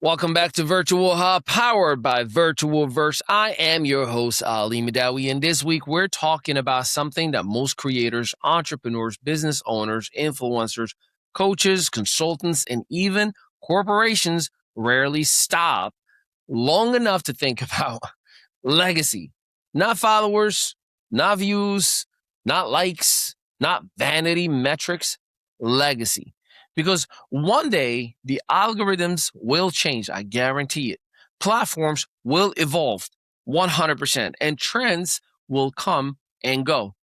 Welcome back to VirtuoHub, powered by VirtualVerse. I am your host, Ali Mehdaoui, and this week we're talking about something that most creators, entrepreneurs, business owners, influencers, coaches, consultants, and even corporations rarely stop long enough to think about. Legacy. Not followers, not views, not likes, not vanity metrics, legacy. Because one day the algorithms will change, I guarantee it. Platforms will evolve 100%, and trends will come and go.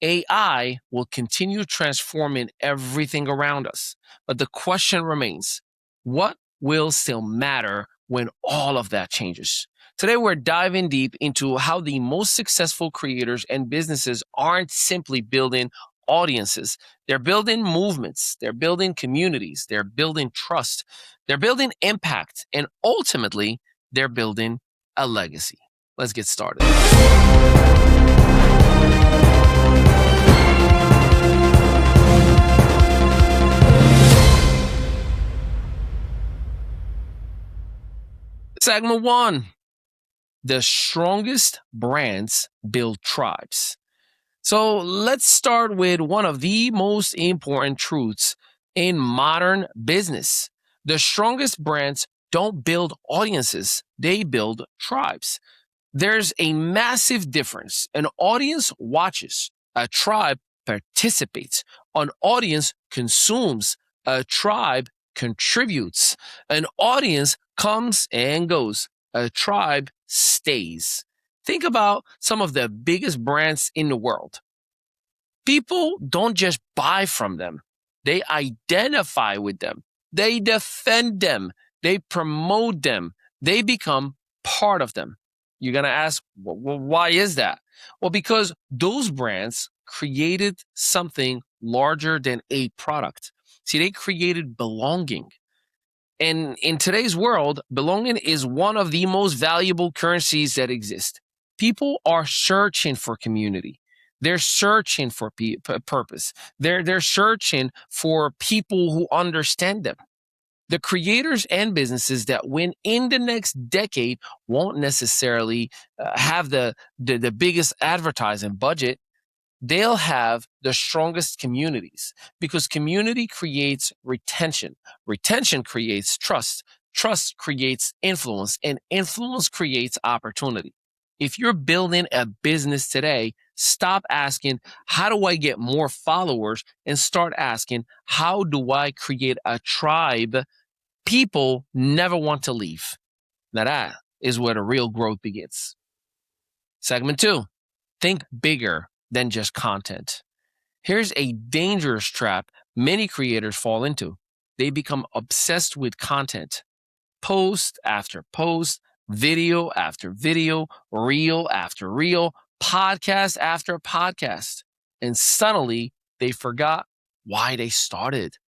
AI will continue transforming everything around us. But the question remains, what will still matter when all of that changes? Today, we're diving deep into how the most successful creators and businesses aren't simply building audiences. They're building movements. They're building communities. They're building trust. They're building impact. And ultimately, they're building a legacy. Let's get started. Segment 1. The strongest brands build tribes. So let's start with one of the most important truths in modern business. The strongest brands don't build audiences, they build tribes. There's a massive difference. An audience watches, a tribe participates. An audience consumes, a tribe contributes. An audience comes and goes, a tribe stays. Think about some of the biggest brands in the world. People don't just buy from them. They identify with them. They defend them. They promote them. They become part of them. You're going to ask, well, why is that? Well, because those brands created something larger than a product. See, they created belonging. And in today's world, belonging is one of the most valuable currencies that exist. People are searching for community. They're searching for purpose. They're searching for people who understand them. The creators and businesses that win in the next decade won't necessarily have the biggest advertising budget. They'll have the strongest communities because community creates retention. Retention creates trust. Trust creates influence, and influence creates opportunity. If you're building a business today, stop asking, how do I get more followers? And start asking, how do I create a tribe people never want to leave? Now that is where the real growth begins. Segment 2, think bigger than just content. Here's a dangerous trap many creators fall into. They become obsessed with content. Post after post, video after video, reel after reel, podcast after podcast. And suddenly they forgot why they started.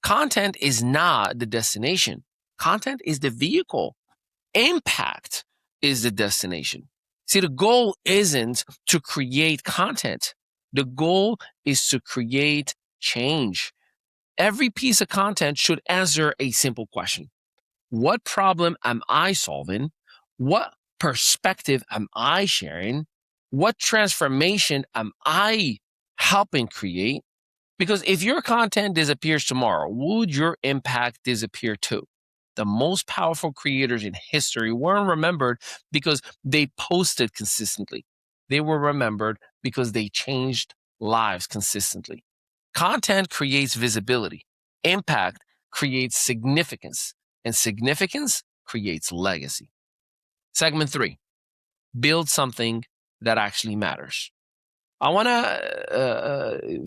Content is not the destination. Content is the vehicle. Impact is the destination. See, the goal isn't to create content. The goal is to create change. Every piece of content should answer a simple question. What problem am I solving? What perspective am I sharing? What transformation am I helping create? Because if your content disappears tomorrow, would your impact disappear too? The most powerful creators in history weren't remembered because they posted consistently. They were remembered because they changed lives consistently. Content creates visibility. Impact creates significance. And significance creates legacy. Segment 3, build something that actually matters. I want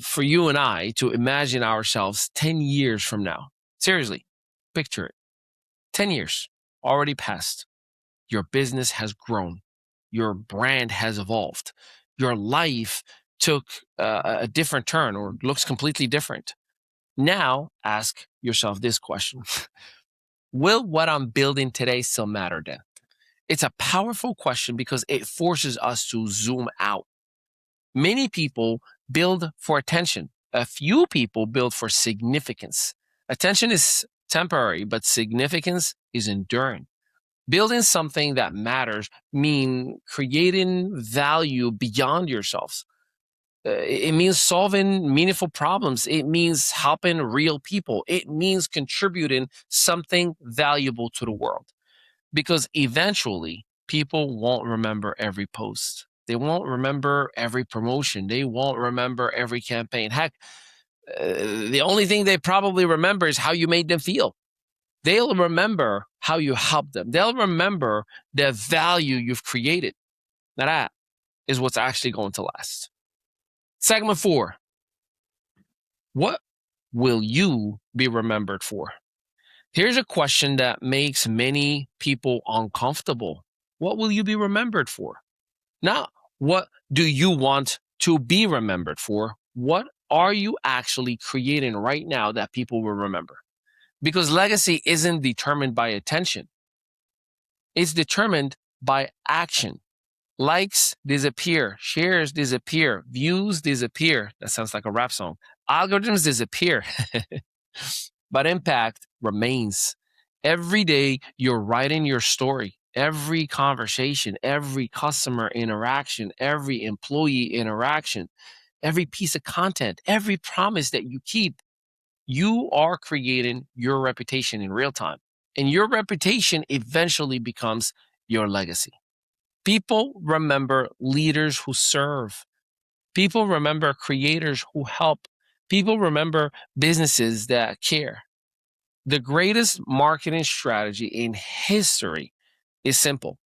for you and I to imagine ourselves 10 years from now. Seriously, picture it. 10 years already passed. Your business has grown. Your brand has evolved. Your life took a different turn or looks completely different. Now, ask yourself this question. Will what I'm building today still matter then? It's a powerful question because it forces us to zoom out. Many people build for attention. A few people build for significance. Attention is temporary, but significance is enduring. Building something that matters means creating value beyond yourselves. It means solving meaningful problems. It means helping real people. It means contributing something valuable to the world. Because eventually, people won't remember every post. They won't remember every promotion. They won't remember every campaign. Heck, the only thing they probably remember is how you made them feel. They'll remember how you helped them. They'll remember the value you've created. Now that is what's actually going to last. Segment 4. What will you be remembered for? Here's a question that makes many people uncomfortable. What will you be remembered for? Not what do you want to be remembered for? What are you actually creating right now that people will remember? Because legacy isn't determined by attention. It's determined by action. Likes disappear, shares disappear, views disappear. That sounds like a rap song. Algorithms disappear, but impact remains. Every day you're writing your story. Every conversation, every customer interaction, every employee interaction, every piece of content, every promise that you keep, you are creating your reputation in real time. And your reputation eventually becomes your legacy. People remember leaders who serve. People remember creators who help. People remember businesses that care. The greatest marketing strategy in history is simple.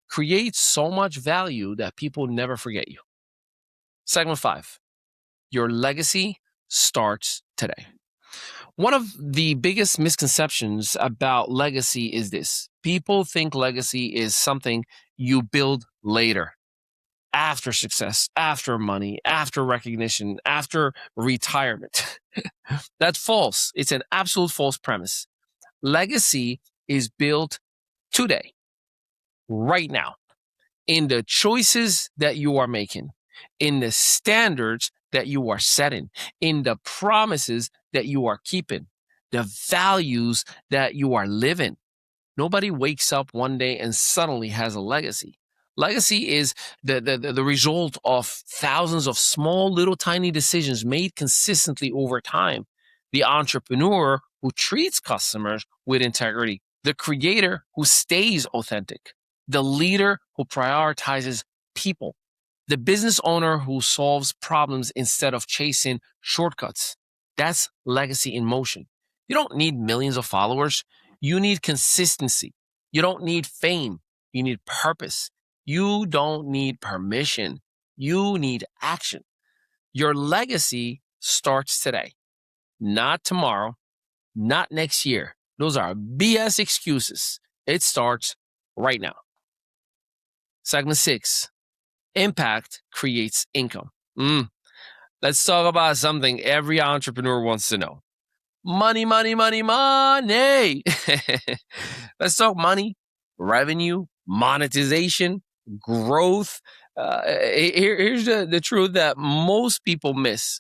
Create so much value that people never forget you. Segment 5. Your legacy starts today. One of the biggest misconceptions about legacy is this. People think legacy is something you build later, after success, after money, after recognition, after retirement. That's false. It's an absolute false premise. Legacy is built today, right now, in the choices that you are making, in the standards that you are setting, in the promises that you are keeping, the values that you are living. Nobody wakes up one day and suddenly has a legacy. Legacy is the result of thousands of small, little, tiny decisions made consistently over time. The entrepreneur who treats customers with integrity, the creator who stays authentic, the leader who prioritizes people, the business owner who solves problems instead of chasing shortcuts. That's legacy in motion. You don't need millions of followers. You need consistency. You don't need fame. You need purpose. You don't need permission. You need action. Your legacy starts today, not tomorrow, not next year. Those are BS excuses. It starts right now. Segment 6. Impact creates income. Let's talk about something every entrepreneur wants to know. Money, money, money, money. Let's talk money, revenue, monetization, growth. Here's the truth that most people miss.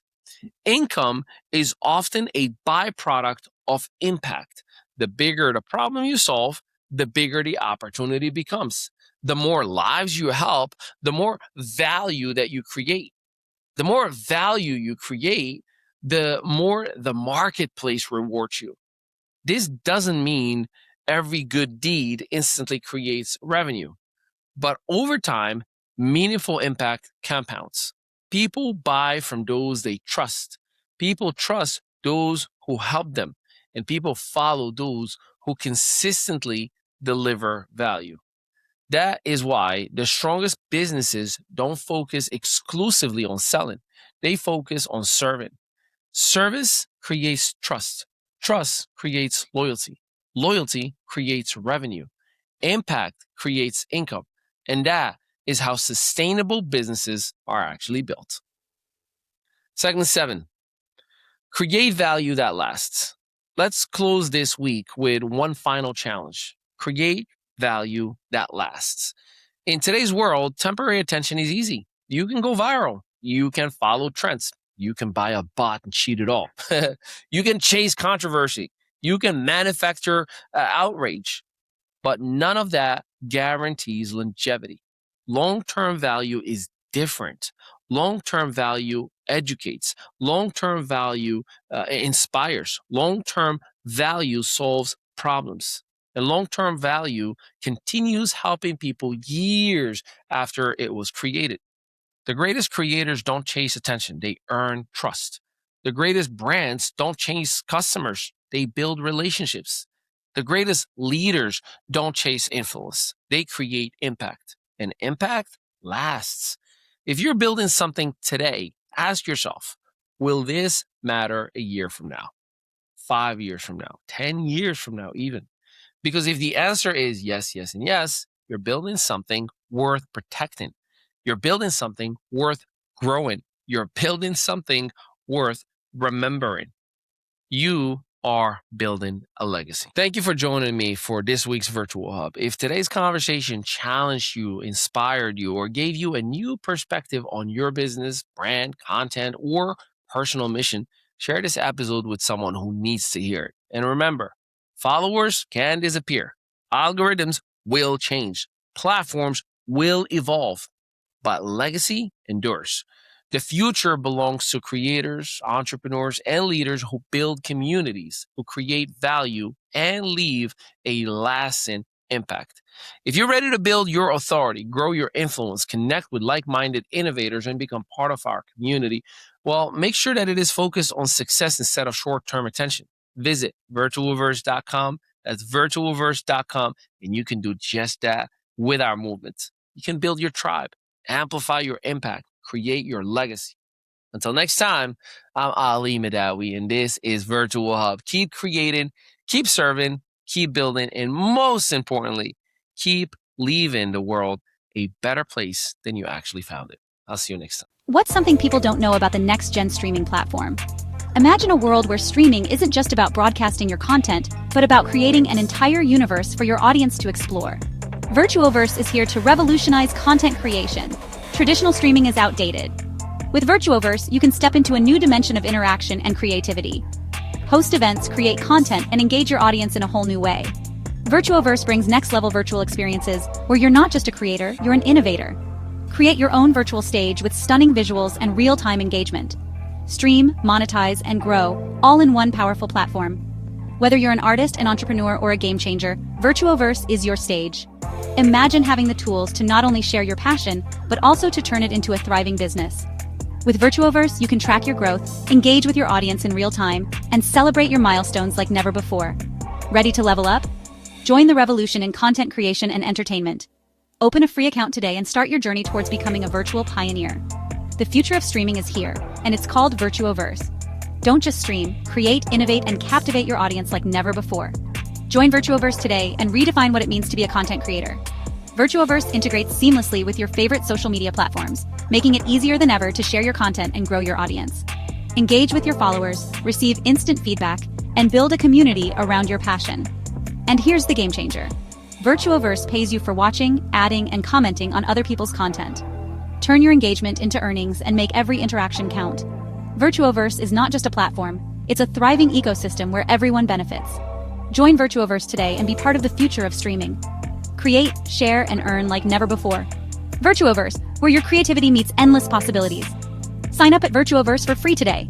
Income is often a byproduct of impact. The bigger the problem you solve, the bigger the opportunity becomes. The more lives you help, the more value that you create. The more value you create, the more the marketplace rewards you. This doesn't mean every good deed instantly creates revenue, but over time, meaningful impact compounds. People buy from those they trust. People trust those who help them, and people follow those who consistently deliver value. That is why the strongest businesses don't focus exclusively on selling. They focus on serving. Service creates trust. Trust creates loyalty. Loyalty creates revenue. Impact creates income. And that is how sustainable businesses are actually built. Segment 7. Create value that lasts. Let's close this week with one final challenge. Create value that lasts. In today's world, temporary attention is easy. You can go viral. You can follow trends. You can buy a bot and cheat it all. You can chase controversy. You can manufacture outrage, but none of that guarantees longevity. Long-term value is different. Long-term value educates. Long-term value inspires. Long-term value solves problems. And long-term value continues helping people years after it was created. The greatest creators don't chase attention, they earn trust. The greatest brands don't chase customers, they build relationships. The greatest leaders don't chase influence, they create impact. And impact lasts. If you're building something today, ask yourself, will this matter a year from now, 5 years from now, 10 years from now, even? Because if the answer is yes, yes, and yes, you're building something worth protecting. You're building something worth growing. You're building something worth remembering. You are building a legacy. Thank you for joining me for this week's Virtual Hub. If today's conversation challenged you, inspired you, or gave you a new perspective on your business, brand, content, or personal mission, share this episode with someone who needs to hear it. And remember, followers can disappear. Algorithms will change. Platforms will evolve. But legacy endures. The future belongs to creators, entrepreneurs, and leaders who build communities, who create value, and leave a lasting impact. If you're ready to build your authority, grow your influence, connect with like-minded innovators, and become part of our community, well, make sure that it is focused on success instead of short-term attention. Visit virtualverse.com. That's virtualverse.com, and you can do just that with our movement. You can build your tribe, amplify your impact, create your legacy. Until next time, I'm Ali Mehdaoui, and this is Virtual Hub. Keep creating, keep serving, keep building, and most importantly, keep leaving the world a better place than you actually found it. I'll see you next time. What's something people don't know about the next-gen streaming platform? Imagine a world where streaming isn't just about broadcasting your content, but about creating an entire universe for your audience to explore. VirtuoVerse is here to revolutionize content creation. Traditional streaming is outdated. With VirtuoVerse, you can step into a new dimension of interaction and creativity. Host events, create content, and engage your audience in a whole new way. VirtuoVerse brings next-level virtual experiences where you're not just a creator, you're an innovator. Create your own virtual stage with stunning visuals and real-time engagement. Stream, monetize, and grow, all in one powerful platform. Whether you're an artist, an entrepreneur, or a game changer, VirtuoVerse is your stage. Imagine having the tools to not only share your passion, but also to turn it into a thriving business. With VirtuoVerse, you can track your growth, engage with your audience in real time, and celebrate your milestones like never before. Ready to level up? Join the revolution in content creation and entertainment. Open a free account today and start your journey towards becoming a virtual pioneer. The future of streaming is here, and it's called VirtuoVerse. Don't just stream, create, innovate, and captivate your audience like never before. Join VirtuoVerse today and redefine what it means to be a content creator. VirtuoVerse integrates seamlessly with your favorite social media platforms, making it easier than ever to share your content and grow your audience. Engage with your followers, receive instant feedback, and build a community around your passion. And here's the game changer. VirtuoVerse pays you for watching, adding, and commenting on other people's content. Turn your engagement into earnings and make every interaction count. VirtuoVerse is not just a platform, it's a thriving ecosystem where everyone benefits. Join VirtuoVerse today and be part of the future of streaming. Create, share, and earn like never before. VirtuoVerse, where your creativity meets endless possibilities. Sign up at VirtuoVerse for free today.